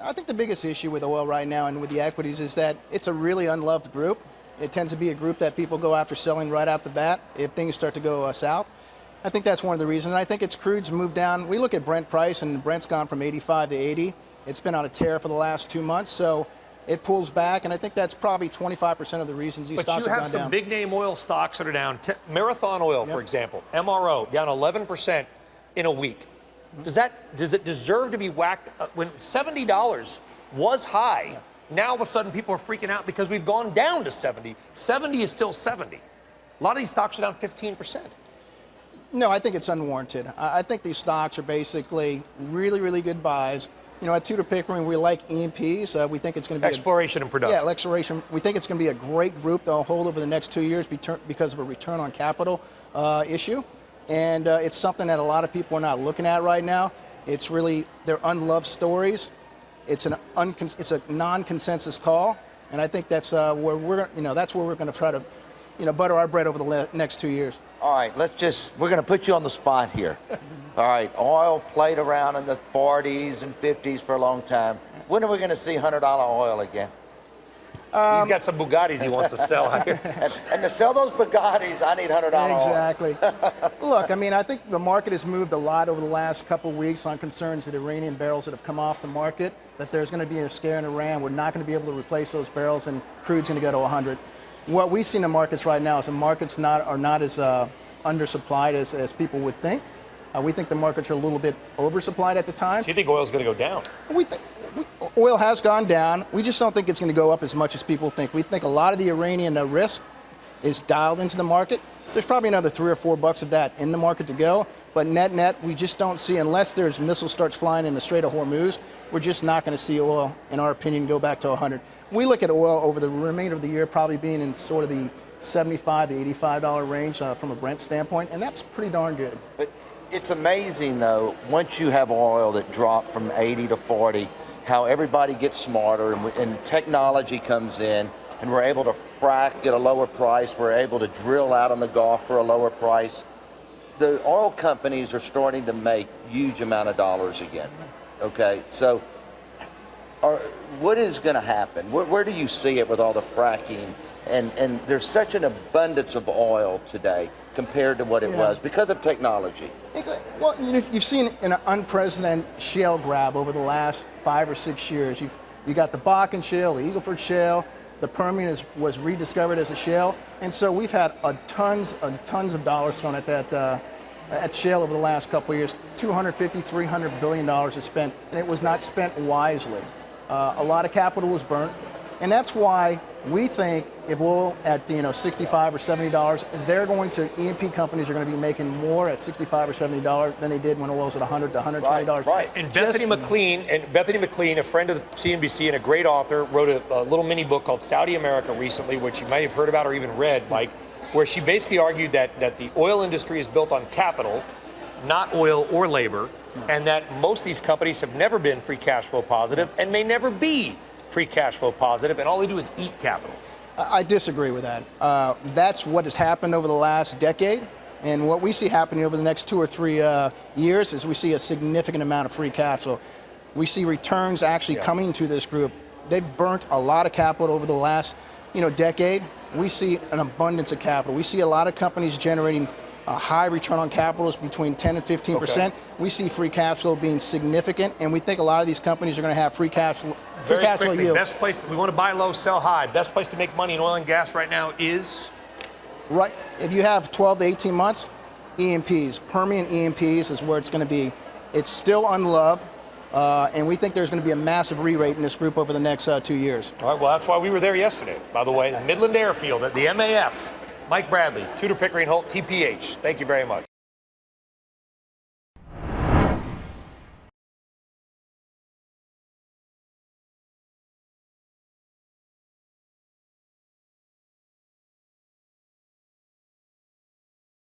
I think the biggest issue with oil right now and with the equities is that it's a really unloved group. It tends to be a group that people go after selling right out the bat if things start to go south. I think that's one of the reasons. I think it's crude's moved down. We look at Brent price, and Brent's gone from 85 to 80. It's been on a tear for the last 2 months, so it pulls back, and I think that's probably 25% of the reasons these stocks have gone down. But you have some big-name oil stocks that are down. Marathon Oil, for example, MRO, down 11% in a week. Does it deserve to be whacked when $70 was high? Yeah. Now all of a sudden people are freaking out because we've gone down to 70. 70 is still 70. A lot of these stocks are down 15%. No, I think it's unwarranted. I think these stocks are basically really, really good buys. You know, at Tudor Pickering, we like E&Ps. We think it's going to be exploration and production. Yeah, exploration. We think it's going to be a great group that'll hold over the next 2 years because of a return on capital issue. And it's something that a lot of people are not looking at right now. It's really, they're unloved stories. It's a non-consensus call, and I think that's where we're going to try to, butter our bread over the next 2 years. All right, we're going to put you on the spot here. All right, oil played around in the 40s and 50s for a long time. When are we going to see $100 oil again? He's got some Bugattis he wants to sell here. and to sell those Bugattis, I need $100 oil. Exactly. Look, I mean, I think the market has moved a lot over the last couple of weeks on concerns that Iranian barrels that have come off the market, that there's going to be a scare in Iran. We're not going to be able to replace those barrels, and crude's going to go to 100. What we see in the markets right now is the markets are not as undersupplied as people would think. We think the markets are a little bit oversupplied at the time. So you think oil's going to go down? Oil has gone down. We just don't think it's going to go up as much as people think. We think a lot of the Iranian risk is dialed into the market. There's probably another $3 or $4 of that in the market to go. But net, we just don't see, unless there's missiles starts flying in the Strait of Hormuz, we're just not going to see oil, in our opinion, go back to 100. We look at oil over the remainder of the year probably being in sort of the $75 to $85 range from a Brent standpoint, and that's pretty darn good. But it's amazing, though, once you have oil that dropped from 80 to 40, how everybody gets smarter and technology comes in, and we're able to frack at a lower price. We're able to drill out on the Gulf for a lower price. The oil companies are starting to make huge amount of dollars again. Okay, so what is going to happen? Where do you see it with all the fracking? And there's such an abundance of oil today compared to what it was because of technology. Well, you've seen an unprecedented shale grab over the last 5 or 6 years. You got the Bakken shale, the Eagle Ford shale, the Permian was rediscovered as a shale, and so we've had tons of dollars thrown at that at shale over the last couple of years. $250, $300 billion is spent, and it was not spent wisely. A lot of capital was burnt, and that's why we think if oil at $65 or $70, E&P companies are going to be making more at $65 or $70 than they did when oil was at $100 to $120. Right. And Bethany McLean, a friend of CNBC and a great author, wrote a little mini book called Saudi America recently, which you might have heard about or even read, Mike, where she basically argued that the oil industry is built on capital, not oil or labor, and that most of these companies have never been free cash flow positive and may never be free cash flow positive, and all they do is eat capital. I disagree with that. That's what has happened over the last decade, and what we see happening over the next 2 or 3 years is we see a significant amount of free cash flow. We see returns actually coming to this group. They've burnt a lot of capital over the last decade. We see an abundance of capital. We see a lot of companies generating high return on capitals between 10 and 15%. Okay. We see free cash flow being significant, and we think a lot of these companies are going to have free cash flow yields. Best place, we want to buy low, sell high. Best place to make money in oil and gas right now is? Right. If you have 12 to 18 months, E&Ps, Permian E&Ps is where it's going to be. It's still unloved, and we think there's going to be a massive re-rate in this group over the next 2 years. All right, well, that's why we were there yesterday, by the way, Midland Airfield at the MAF. Mike Bradley, Tudor, Pickering, Holt, TPH. Thank you very much.